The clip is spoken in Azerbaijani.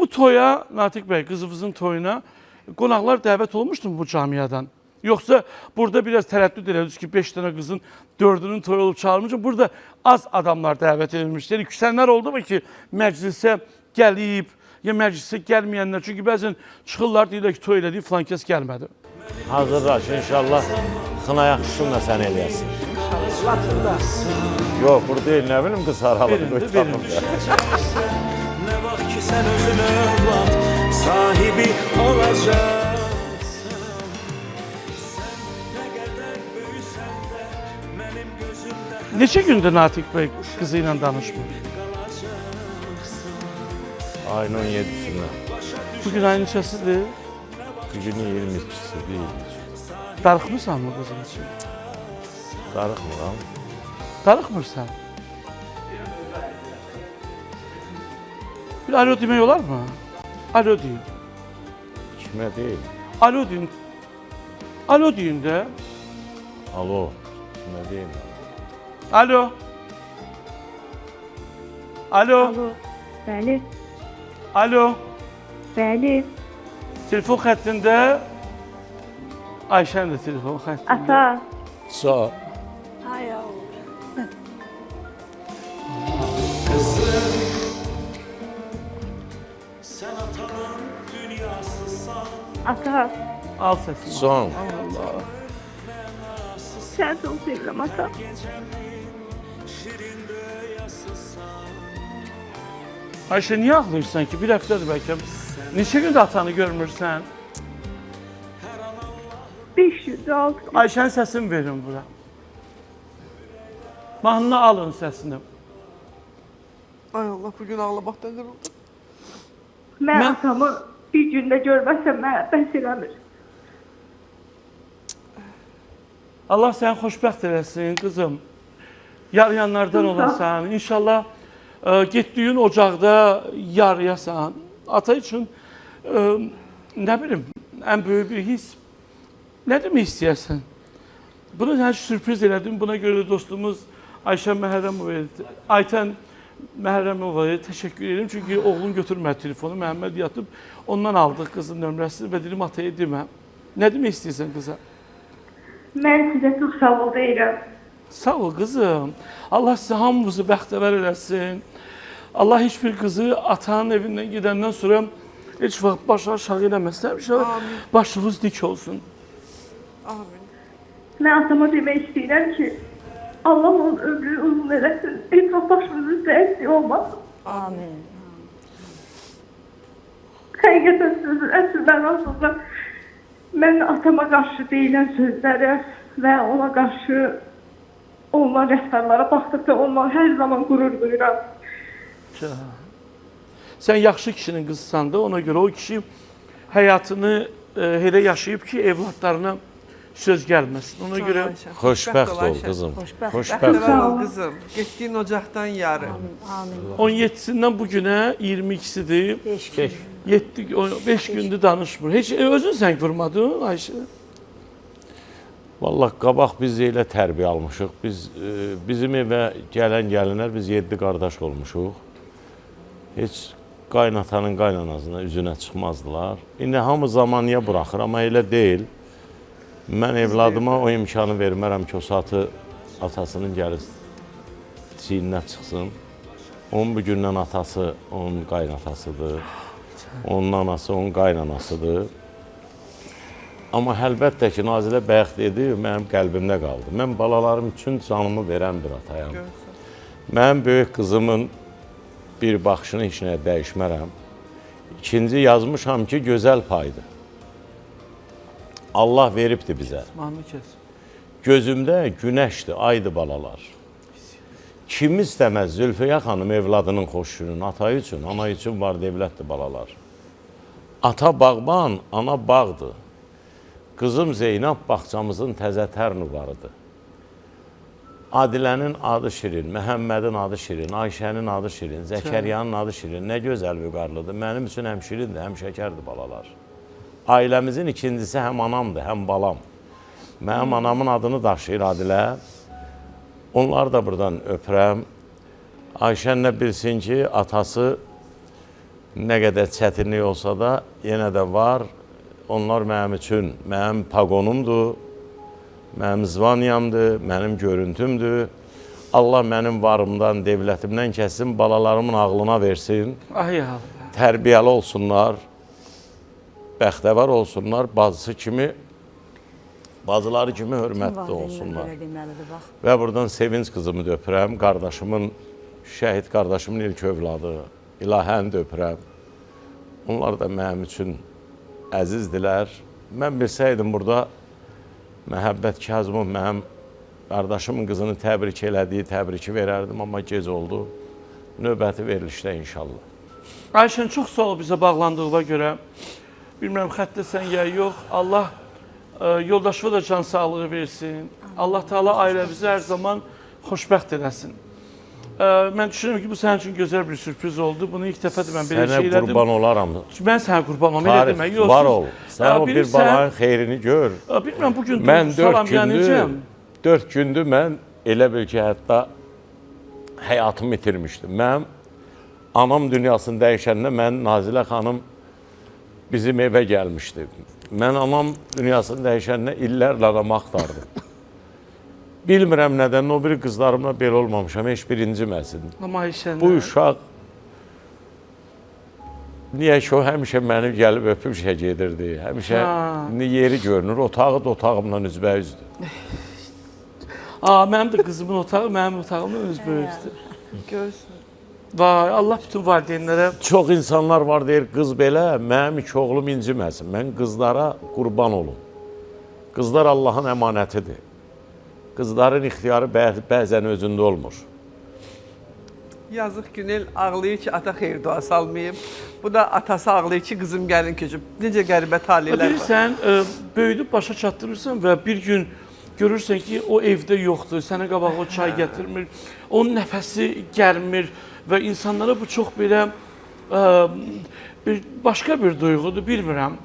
Bu toya, Natiq bəy, qızımızın toyuna qonaqlar dəvət olmuşdu mu bu camiadan? Yoxsa burada biraz tərəddüd ediyoruz ki 5 tane qızın 4'ünün toyu olub çağırmışım. Burada az adamlar dəvət edilmişdir. Küsənlər oldu mu ki məclisə gəlib, ya məclisə gəlməyənlər? Çünki bəzən çıxırlar deyirlər ki toy elədik, filan kəs gəlmədi. Hazırlaş inşallah xına yaxşısın da sən eləyəsin. Latında. Yox, burada deyil, nə bilim qız haralı. Ne var ki sen özün evlat sahibi olacaksın. Sen ne kadar büyüsen de benim gözümde Neçə gündür Natiq bəy qızı ilə danışmır? Ayın 17'sindən. Bugün ayın neçəsidir? Bugünün 22'si değil. Darıxmırsan mı qızın için? Darıxmıram. Darıxmırsan. Bir alo demək olar mı? Alo deyin. Kimə deyil. Alo deyin. Alo deyin də. Alo. Kimə deyil. Alo. Alo. Alo. Bəli, Alo. bəli. Telefon xəttində Ayşənin də telefon xəttində. Ata, Sağ. Ay Allah. sen atanın dünyasısan. ata. Al səsini. Son. Allah. Sən çox sevirəm, ata. Ayşə, niyə ağlayırsan ki? Bir həftədir bəlkə. Neçə gündür atanı görmürsən? 506. Ayşənin səsini verin bura. Mahnını alın səsini. Ay Allah, bugün ağlamaqdan qırıldı. Mən Mən- atamı bir gündə görməsəm mənə bəs eləmir. Allah səni xoşbəxt eləsin, qızım. Yarayanlardan Sağ ol. olasan. İnşallah getdiyin ocaqda yarayasan. Ata üçün nə bilim, ən böyük bir his. Nə demək istəyərsən? Bunu hər sürpriz elədim. Buna görə dostumuz Ayşən Məhərrəmovaya, Aytən Məhərrəmovaya təşəkkür edirəm. Çünki oğlum götürmədi telefonu, Məhəmməd yatıb. Ondan aldıq qızın nömrəsini və dedim ataya demə. Nə demək istəyirsən qıza? Mən sizə çox sağ ol deyirəm. Sağ ol qızım. Allah sizə hamımızı bəxtəvər eləsin. Allah heç bir qızı atanın evindən gedəndən sonra heç vaxt başı aşağı eləməsin. Həmişə Amin. başınız dik olsun. Amin. Mən atama demək istəyirəm ki, Allah onun ömrünü uzun eləsin. Heç vaxt başımızın üstə əksik olmasın. Amin. Həqiqətən sözün əslində aslında mən atama qarşı deyilən sözlərə və ona qarşı olunan rəftarlara baxdıqda ondan hər zaman qürur duyuram. Sən yaxşı kişinin qızısan da ona görə o kişi həyatını elə yaşayıb ki, evlatlarına söz gəlməsin. Ona görə Xoşbəxt ol qızım. Xoşbəxt Xoşbəxt ol ol. qızım. Getdiyin ocaqdan yarı. 17-sindən bu günə 22-sidir. 5 gündür danışmır. Heç özün sən vurmadın Ayşə? Vallahi qabaq biz elə tərbiyə almışıq. Bizim evə gələn gəlinlər biz 7 qardaş olmuşuq. Heç qaynatanın qaynanasına üzünə çıxmazdılar. İndi hamı zamanıya buraxır, amma elə deyil. Mən evladıma o imkanı vermərəm ki, o saatı atasının gəlir çiyninə çıxsın. Onun bu gündən atası onun qaynatasıdır. Onun anası onun qaynanasıdır. Amma əlbəttə ki, Nazilə bəxt dedi, mənim qəlbimdə qaldı. Mən balalarım üçün canımı verən bir atayam. Mənim böyük qızımın bir baxışını heç nəyə dəyişmərəm. İkinci yazmışam ki, gözəl paydır. Allah veribdir bizə. Mahnı kəs. Gözümdə günəşdir, aydı balalar. Kim istəməz Zülfiyə xanım evladının xoşunun, atayı üçün, ana üçün var devlətdir balalar. Ata bağban, ana bağdır. Qızım Zeynəb bağçamızın təzə tər nüvarıdır. Adilənin adı şirin, Məhəmmədin adı şirin, Ayşənin adı şirin, Zəkəriyanın adı şirin. Nə gözəl vüqarlıdır. Mənim üçün həm şirindir, həm şəkərdir balalar. Ailəmizin ikincisi həm anamdır, həm balam. Mənim anamın adını daşıyır Adilə. Onları da buradan öpürəm. Ayşən də bilsin ki, atası Nə qədər çətinlik olsa da yenə də var. Onlar mənim üçün, mənim paqonumdur, mənim zvaniyamdır, mənim görüntümdür. Allah mənim varımdan, devlətimdən kəssin, balalarımın ağlına versin. Ay Allah. Tərbiyəli olsunlar, bəxtəvar olsunlar, bacıları kimi hörmətli olsunlar. Və buradan Sevinç qızımı da öpürəm, qardaşımın, şəhid qardaşımın ilk övladı, İlahəni də öpürəm. Onlar da mənim üçün əzizdilər. Mən bilsəydim burada Məhəbbət Kazımov mənim qardaşımın qızını təbrik elədiyi, təbriki verərdim, amma gec oldu. Növbəti verilişdə inşallah. Ayşən, çox sağ ol bizə bağlandığına görə. Bilmirəm, xəttəsən ya yox. Allah yoldaşıma da can sağlığı versin. Allah Teala ailəmizi hər zaman xoşbəxt eləsin. Mən düşünürəm ki, bu sənin üçün gözəl bir sürpriz oldu. Bunu ilk dəfədir mən belə şey elədim. Sənə qurban olaram. Mən sənə qurban olam, elə demək. Var ol. Sən o bir balanın xeyrini gör. Bilmirəm, bugün Mən salam yanacağım. 4 gündür mən elə bil ki, hətta həyatımı itirmişdim. Mənim anam dünyasını dəyişəndə mən Nazilə xanım bizim evə gəlmişdi. Mən anam dünyasını dəyişəndə illərlə adam axtardım. Bilmirəm nədən, o biri qızlarımla belə olmamışam, heç bir inciməsin. Amma Ayşən, Bu uşaq, niyə ki, o həmişə məni gəlib öpüb işə gedirdi. Həmişə yeri görünür, otağı da otağımla üzbəyüzdür. Mənim də qızımın otağı, mənim otağımla üzbəyüzdür. Görsün. Vay, Allah bütün valideynlərə... Çox insanlar var deyir, qız belə, mənim iki oğlum inciməsin. Mən qızlara qurban olum. Qızlar Allahın əmanətidir. Qızların ixtiyarı bəzən özündə olmur. Yazıq Günel ağlayır ki, ata xeyir dua salmayıb. Bu da atası ağlayır ki, qızım gəlin köçüb. Necə qəribə talihlər var. Bilirsən, böyüdüb başa çatdırırsan və bir gün görürsən ki, o evdə yoxdur, sənə qabağa o çay gətirmir, onun nəfəsi gəlmir və insanlara bu çox belə başqa bir duyğudur, bilmirəm.